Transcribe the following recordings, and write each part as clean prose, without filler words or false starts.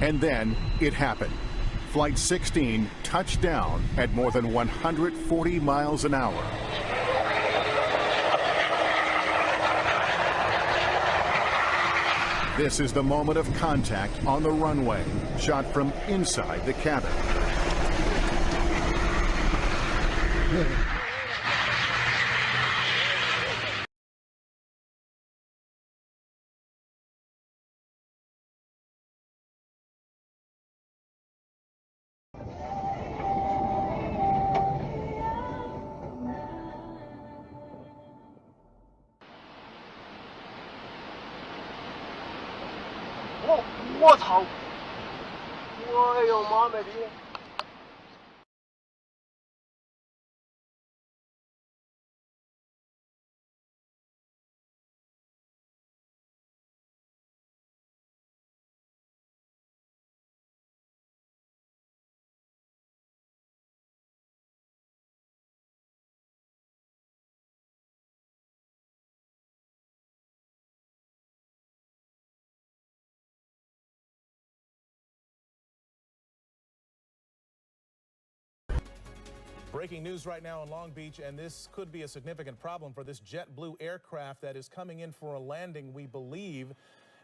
And then it happened. Flight 16 touched down at more than 140 miles an hour. This is the moment of contact on the runway, shot from inside the cabin. Oh, 我操！哎呦妈卖逼！Breaking news right now in Long Beach, and this could be a significant problem for this JetBlue aircraft that is coming in for a landing, we believe.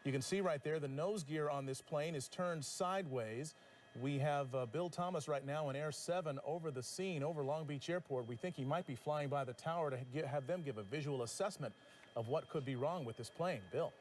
You can see right there the nose gear on this plane is turned sideways. We have Bill Thomas right now in Air 7 over the scene, over Long Beach Airport. We think he might be flying by the tower to have them give a visual assessment of what could be wrong with this plane. Bill.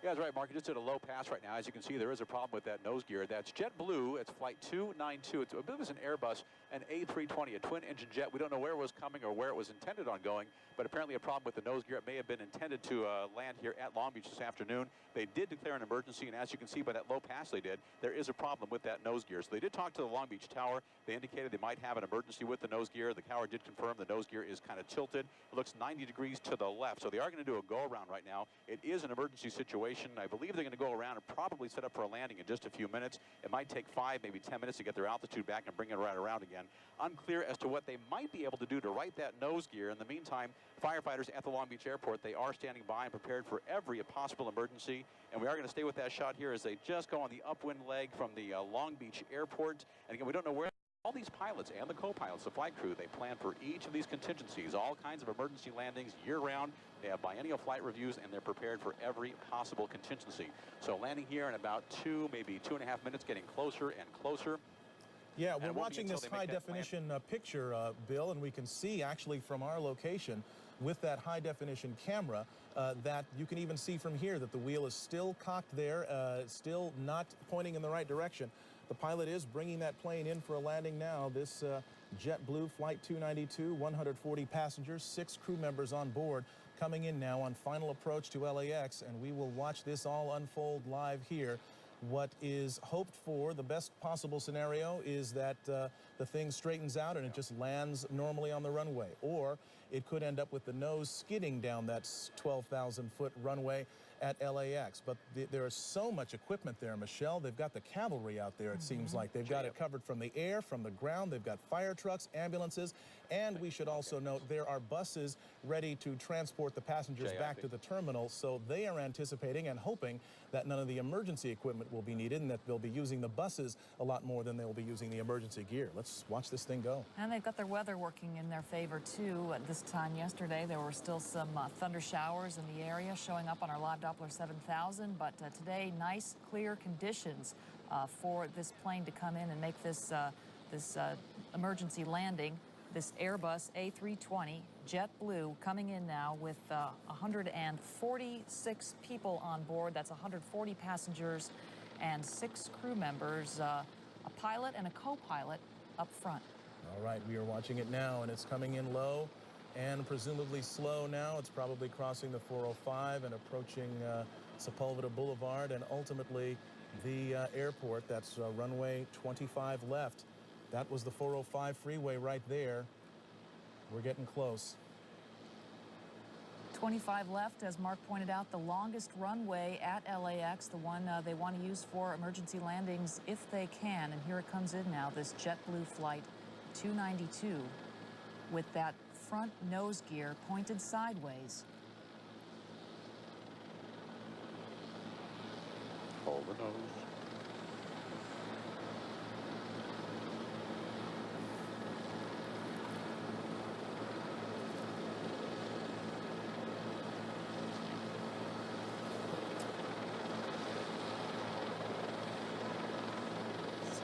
Yeah, that's right, Mark. You just did a low pass right now. As you can see, there is a problem with that nose gear. That's JetBlue. It's flight 292. It's a bit of an Airbus, an A320, a twin-engine jet. We don't know where it was coming or where it was intended on going, but apparently a problem with the nose gear. It may have been intended to land here at Long Beach this afternoon. They did declare an emergency, and as you can see by that low pass they did, there is a problem with that nose gear. So they did talk to the Long Beach Tower. They indicated they might have an emergency with the nose gear. The tower did confirm the nose gear is kind of tilted. It looks 90 degrees to the left, so they are going to do a go-around right now. It is an emergency situation. I believe they're going to go around and probably set up for a landing in just a few minutes. It might take 5, maybe 10 minutes to get their altitude back and bring it right around again. Unclear as to what they might be able to do to right that nose gear. In the meantime, firefighters at the Long Beach Airport, they are standing by and prepared for every possible emergency. And we are going to stay with that shot here as they just go on the upwind leg from the Long Beach Airport. And again, we don't know where all these pilots and the co-pilots, the flight crew, they plan for each of these contingencies, all kinds of emergency landings year-round. They have biennial flight reviews, and they're prepared for every possible contingency. So landing here in about 2, maybe 2.5 minutes, getting closer and closer. Yeah, we're watching this high-definition picture, Bill, and we can see actually from our location with that high-definition camera that you can even see from here that the wheel is still cocked there, still not pointing in the right direction. The pilot is bringing that plane in for a landing now. This JetBlue Flight 292, 140 passengers, 6 crew members on board, coming in now on final approach to LAX, and we will watch this all unfold live here. What is hoped for, the best possible scenario, is that the thing straightens out and it just lands normally on the runway. Or it could end up with the nose skidding down that 12,000-foot runway at LAX. But there is so much equipment there, Michelle. They've got the cavalry out there, it seems like. They've got it covered from the air, from the ground. They've got fire trucks, ambulances, and we should also note there are buses ready to transport the passengers back to the terminal. So they are anticipating and hoping that none of the emergency equipment will be needed and that they'll be using the buses a lot more than they'll be using the emergency gear. Let's watch this thing go. And they've got their weather working in their favor, too. At this time yesterday, there were still some thunder showers in the area showing up on our live Doppler 7000. But today, nice, clear conditions for this plane to come in and make this, emergency landing. This Airbus A320 JetBlue coming in now with 146 people on board. That's 140 passengers and 6 crew members, a pilot and a co-pilot up front. All right, we are watching it now, and it's coming in low and presumably slow now. It's probably crossing the 405 and approaching Sepulveda Boulevard and ultimately the airport. That's runway 25 left. That was the 405 freeway right there. We're getting close. 25 left, as Mark pointed out, the longest runway at LAX, the one they want to use for emergency landings if they can. And here it comes in now, this JetBlue Flight 292 with that front nose gear pointed sideways. Hold the nose.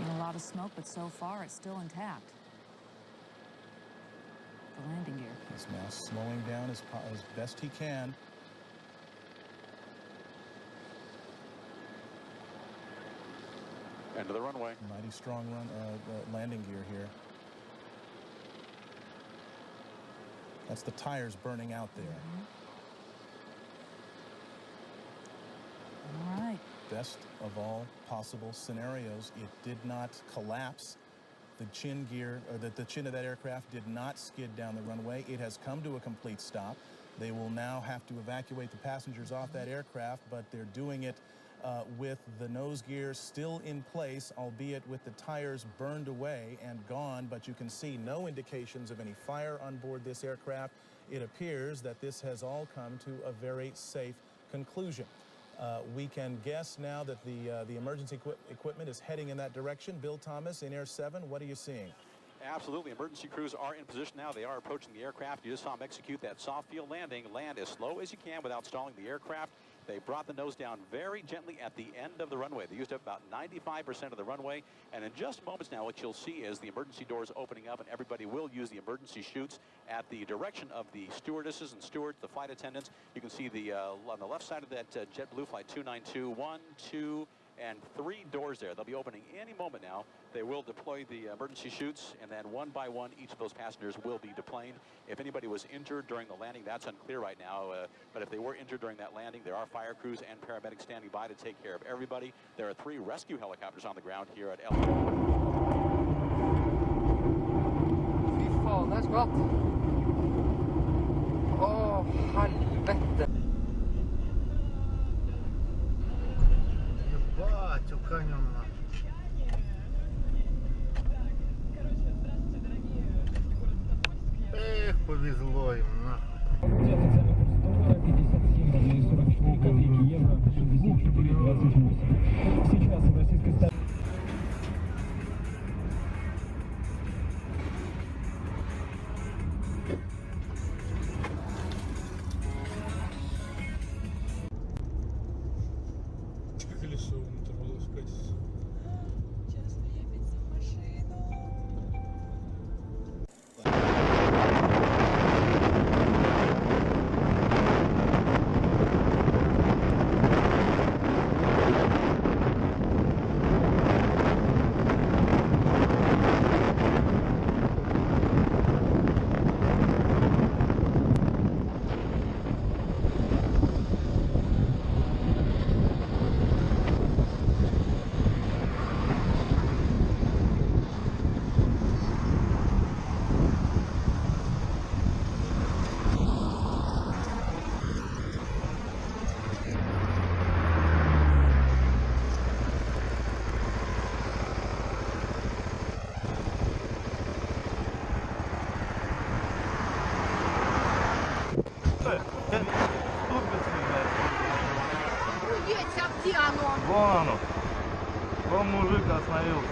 And a lot of smoke, but so far it's still intact. The landing gear. He's now slowing down as best he can. End of the runway. Mighty strong landing gear here. That's the tires burning out there. All right. Best of all possible scenarios, it did not collapse. The chin gear, or the chin of that aircraft did not skid down the runway. It has come to a complete stop. They will now have to evacuate the passengers off that aircraft, but they're doing it with the nose gear still in place, albeit with the tires burned away and gone, but you can see no indications of any fire on board this aircraft. It appears that this has all come to a very safe conclusion. We can guess now that the emergency equipment is heading in that direction. Bill Thomas in Air 7, what are you seeing? Absolutely. Emergency crews are in position now. They are approaching the aircraft. You just saw them execute that soft field landing. Land as slow as you can without stalling the aircraft. They brought the nose down very gently at the end of the runway. They used up about 95% of the runway. And in just moments now, what you'll see is the emergency doors opening up, and everybody will use the emergency chutes at the direction of the stewardesses and stewards, the flight attendants. You can see the on the left side of that JetBlue Flight 292, 1, 2, and 3 doors there. They'll be opening any moment now. They will deploy the emergency chutes, and then one by one, each of those passengers will be deplaned. If anybody was injured during the landing, that's unclear right now. But if they were injured during that landing, there are fire crews and paramedics standing by to take care of everybody. There are 3 rescue helicopters on the ground here at LA. Fy faen, det er skvatt. Å, helvete. Ебать, уканем на. Эх, повезло им, нахуй. Колесо оторвалось, катится. Честно, я ведь за машину. Вон оно. Вон мужик остановился.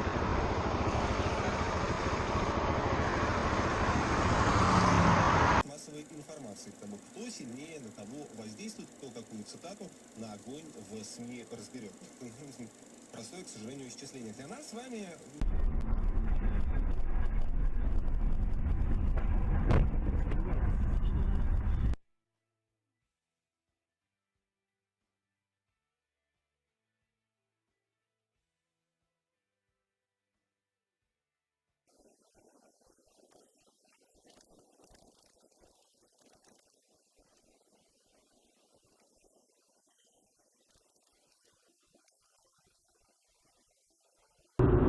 Массовой информации к тому, кто сильнее на кого воздействует, кто какую цитату на огонь в СМИ разберет. Простое, к сожалению, исчисление. Для нас с вами...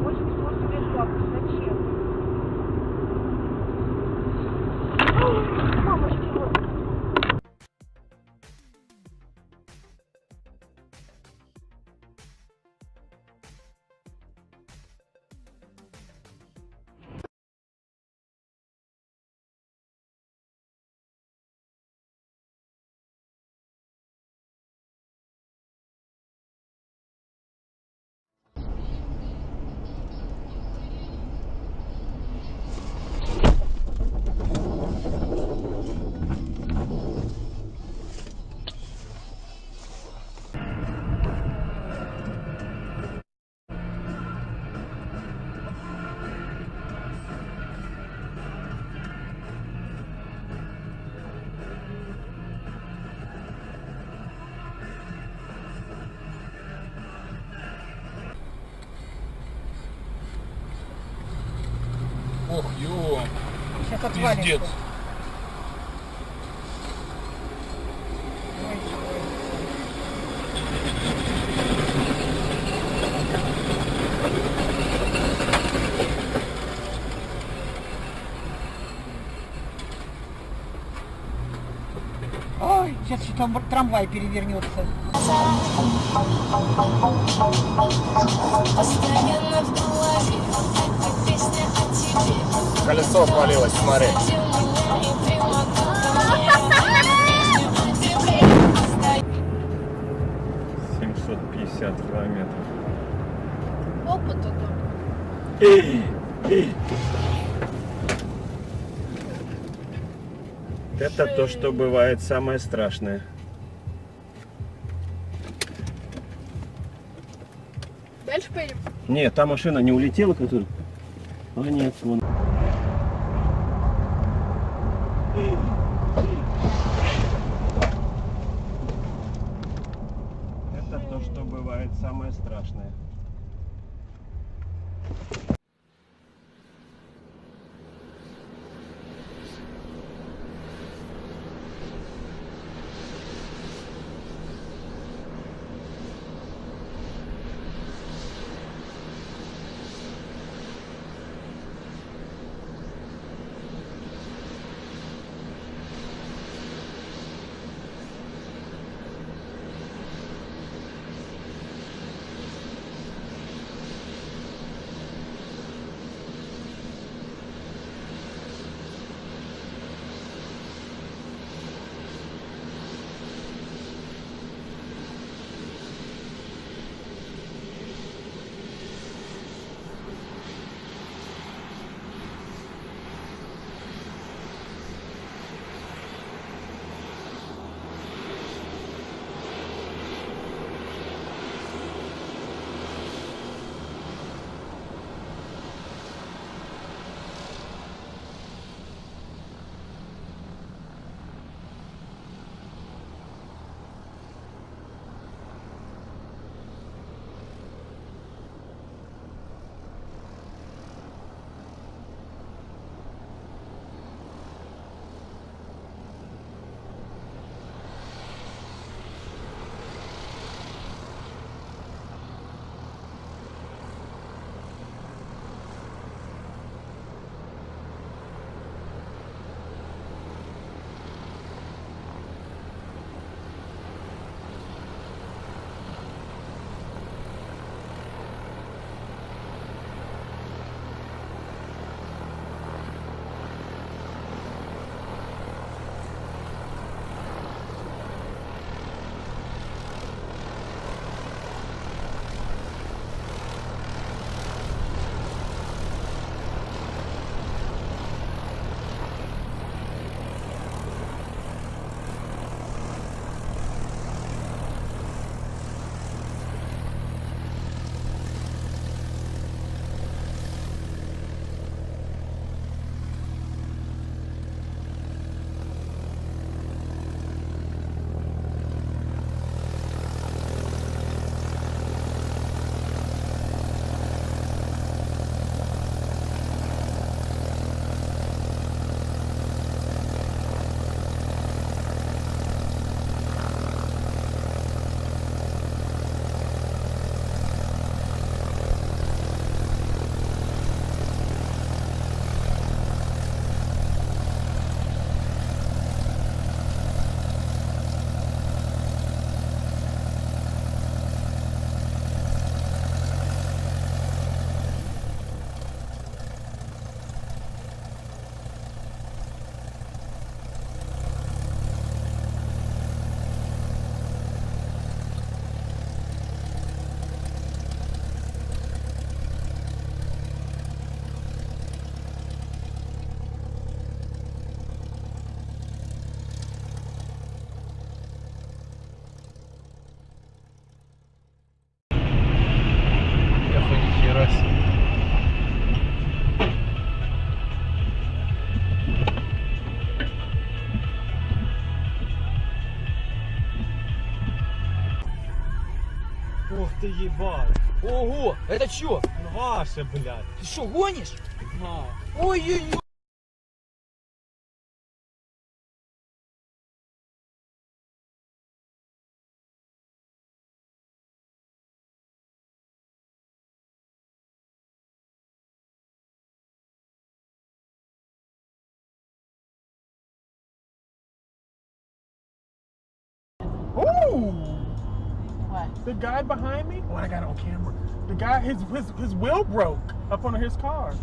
Очень как отвалится. Пиздец. Ой, сейчас там трамвай перевернется. Колесо отвалилось, смотри. Километров. Опыта только. Это то, что бывает самое страшное. Дальше поедем. Нет, та машина не улетела, которая... А нет, вон. Это то, что бывает самое страшное. Ух ты, ебать. Ого, это чё? Ваше, блядь. Ты что, гонишь? Да. Ой-ой-ой. What? The guy behind me. Oh, I got it on camera. The guy, his wheel broke up under his car.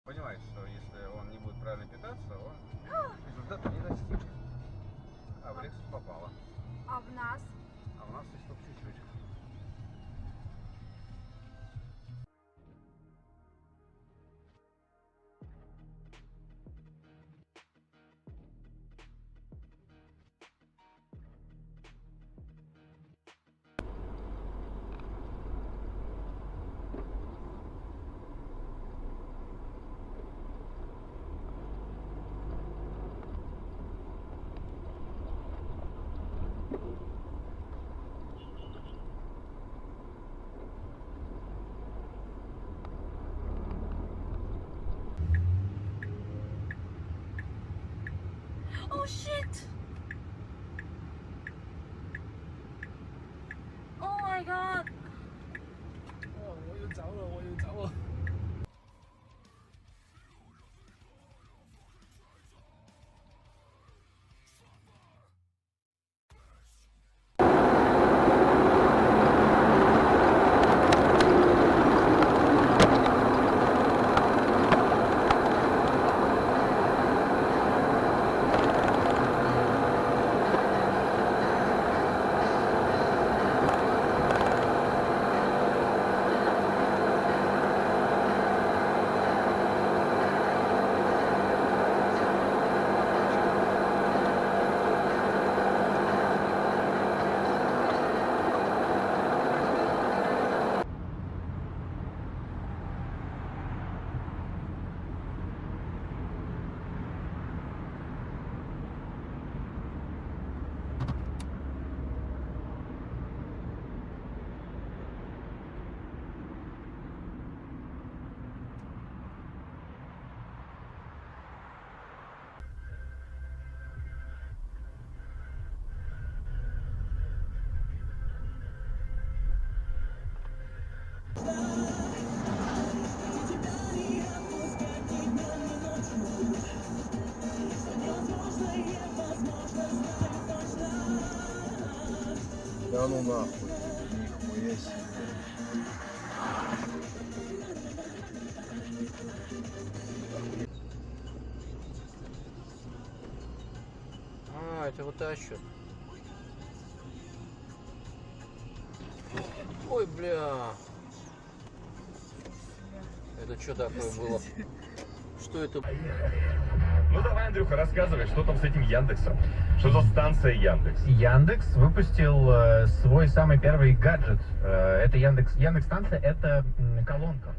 Понимаешь, что если он не будет правильно питаться, он результата не достигнет. А в Лексус попало. А в нас? А у нас есть только чуть-чуть. Oh shit! Oh my god! 我又着了，我又着了。Да ну нахуй, нихуя себе. А, это вытащит. Ой, бля. Это что такое было? Что это? Ну давай, Андрюха, рассказывай, что там с этим Яндексом? Что за станция Яндекс? Яндекс выпустил свой самый первый гаджет. Это Яндекс станция, это колонка.